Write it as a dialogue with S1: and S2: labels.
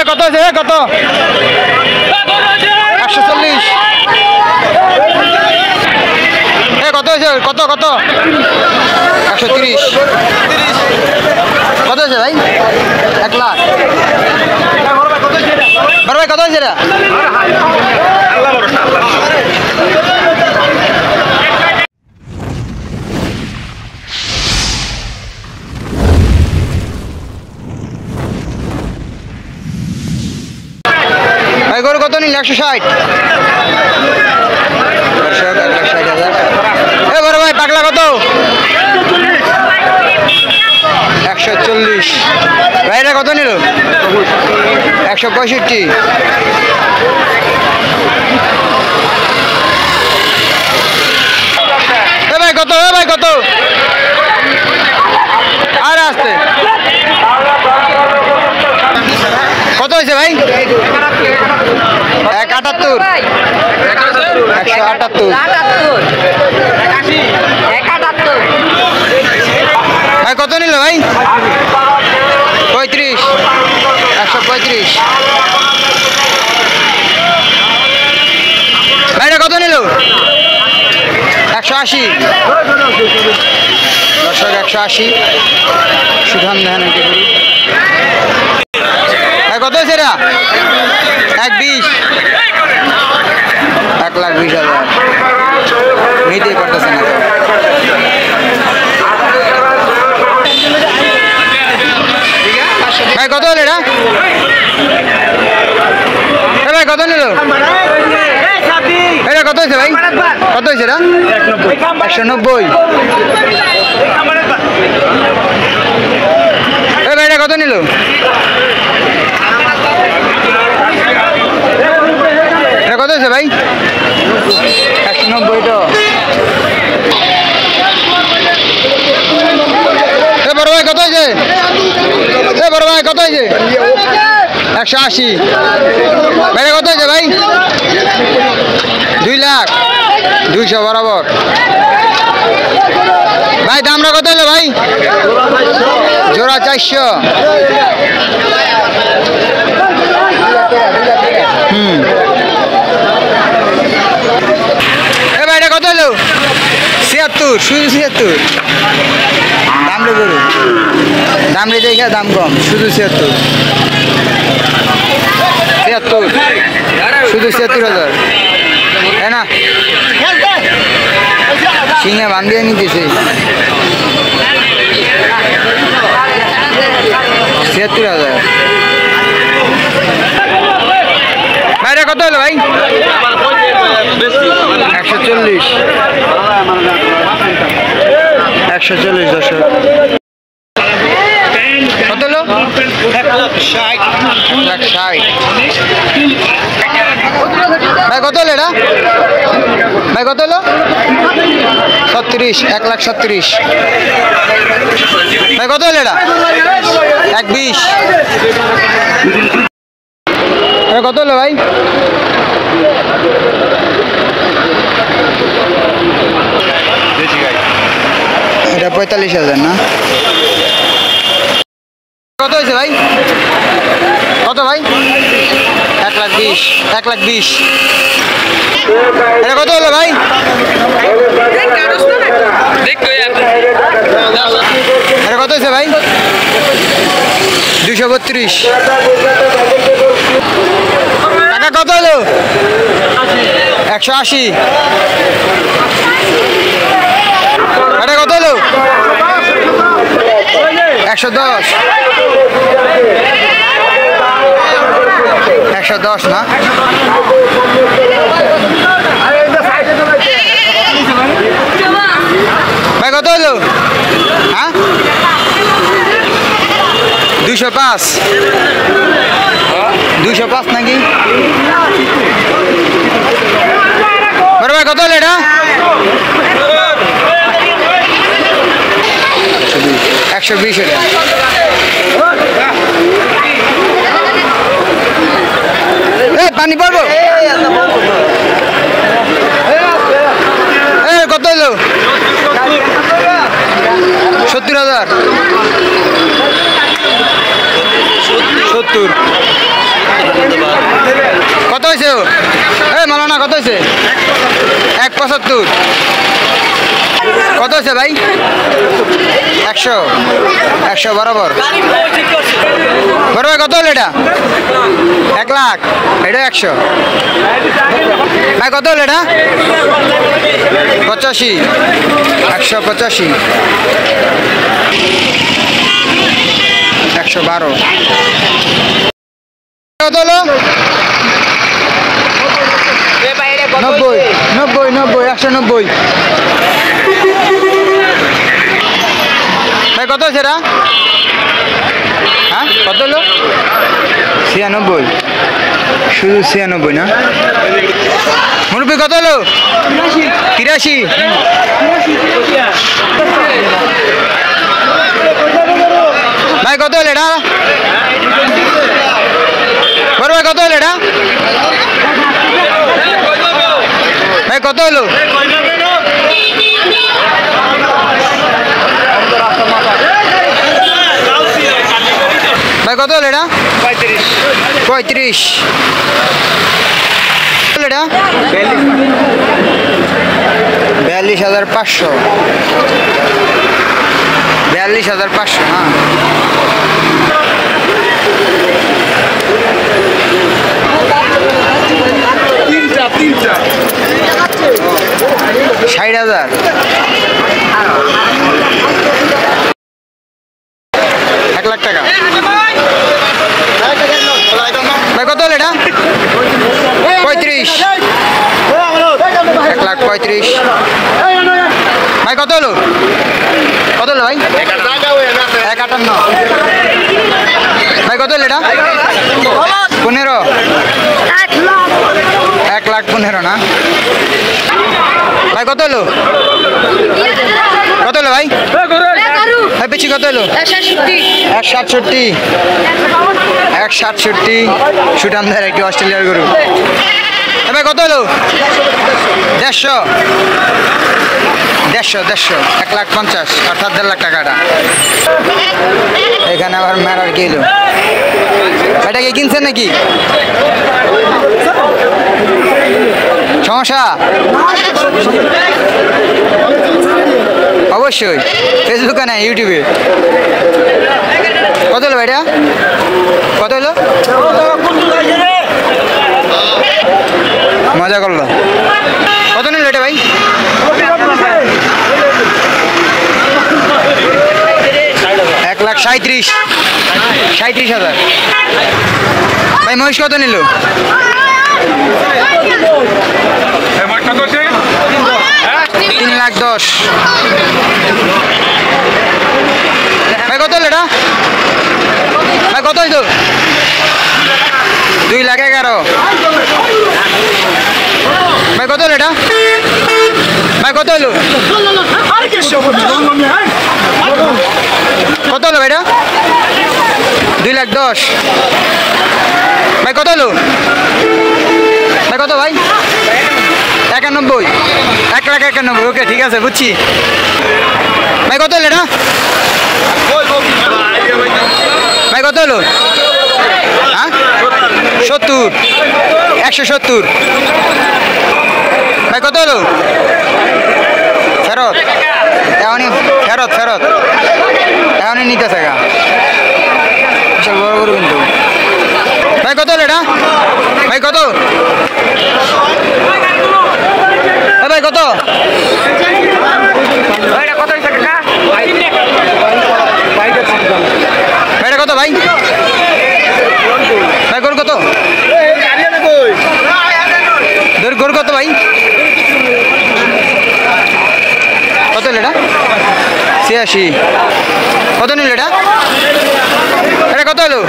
S1: কত হয়েছে কত 140 কত হয়েছে কত কত 130 কত হয়েছে ভাই 1 লাখ বড় ভাই কত হয়েছে এটা ভাই গরু কত নিল 160 160,000 বড় ভাই পাগলা কত 140 ভাইরা কত নিল 165 ভাই কত ভাই কত আর আসতে কত হয়েছে ভাই 178 ভাই কত নিল ভাই 35 135 ভাইটা কত নিল 180 দর্শক 180 সুধান ধান কত হয়েছে এরা 120 1,20,000 নিতেই পারতেছে না ভাই কত হলো এটা ভাই কত নিল এটা কত হয়েছে ভাই কত হয়েছে এটা 190 ভাই এটা কত নিল এটা কত হয়েছে ভাই 190 তো বড় ভাই কত হয়েছে বড় ভাই কত হয়েছে 180 ভাই কত হয়েছে ভাই 2,00,000 বরাবর ভাই দামটা কত হলো ভাই জোড়া 400 ভাই এটা কত হলো 76 শুধু 76 দাম রে গরু দাম রে দেখে দাম কম শুধু 76 শুধু 76,000 তাই না সিংহে বান্ধিয়ে নিতেছে 76,000 ভাইটা কত হলো ভাই 140 দর্শক কত হলো 160 ভাই কত হলো এটা ভাই কত হলো 36 1,37,000 ভাই কত হলো এটা 120 কত হলো ভাই এটা 45,000 না কত হয়েছে ভাই কত ভাই 1,20,000 এটা কত হলো ভাই এটা কত হয়েছে ভাই 232 টাকা কত হলো 180 এটা কত হলো 110 না ভাই কত হলো হ্যাঁ 205 নাকি বড় ভাই কত হলো এটা 120 এটা পানি পড়বো কত হলো 70,000 70 হয়েছে এই মালানা কত হয়েছে 175 কত হয়েছে ভাই 100 বরাবর বড় ভাই কত হলো এটা 1 লাখ এটা 100 ভাই কত হলো এটা 85 185 112 কত হলো 90 190 ভাই কত আছে এরা হ্যাঁ কত হলো 96 শুধু 96 না মুরব্বি কত হলো 83 ভাই কত হলো এটা বড় ভাই কত হলো এটা ভাই কত হলো ভাই কত হলো এটা 35 এটা 42,500 হ্যাঁ তিনটা 60,000 1 লাখ টাকা ভাই কত হলো এটা 35 1,35,000 ভাই কত হলো ভাই 158 ভাই কত হলো এটা 15 1,15,000 না ভাই কত হলো ভাই ভাই পিছি কত হলো 167 সুটামদার একটি অস্ট্রেলিয়ার গরু ভাই কত হলো 150 1,50,000 অর্থাৎ 1.5 লাখ টাকাটা এখানে আবার মেরার কিলো এটা কি কিনছেন নাকি সমস্যা অবশ্যই ফেসবুকে না ইউটিউবে কত হলো ভাইটা কত হলো মজা করলো কত নিল এটা ভাই 1,37,000 ভাই মহিষ কত নিল 3,10,000 ভাই কত হলো এটা ভাই কত হইতো 2,11,000 ভাই কত হলো এটা ভাই কত হলো কত হলো ভাইটা 2,10,000 ভাই কত হলো ভাই কত ভাই 91 1,91,000 ওকে ঠিক আছে বুঝছি ভাই কত হলো এটা ভাই কত হলো হ্যাঁ 70 170 ভাই কত হলো ফেরত এখনই ফেরত এখনই নিতে থাকা বিশাল বড় গরু কিন্তু ভাই কত হলো এটা ভাই কত ভাই কত ভাইটা কত ভাইটা কত ভাই ভাই গরু কত গরু কত ভাই কত হলো এটা 86 কত নিল এটা কত হলো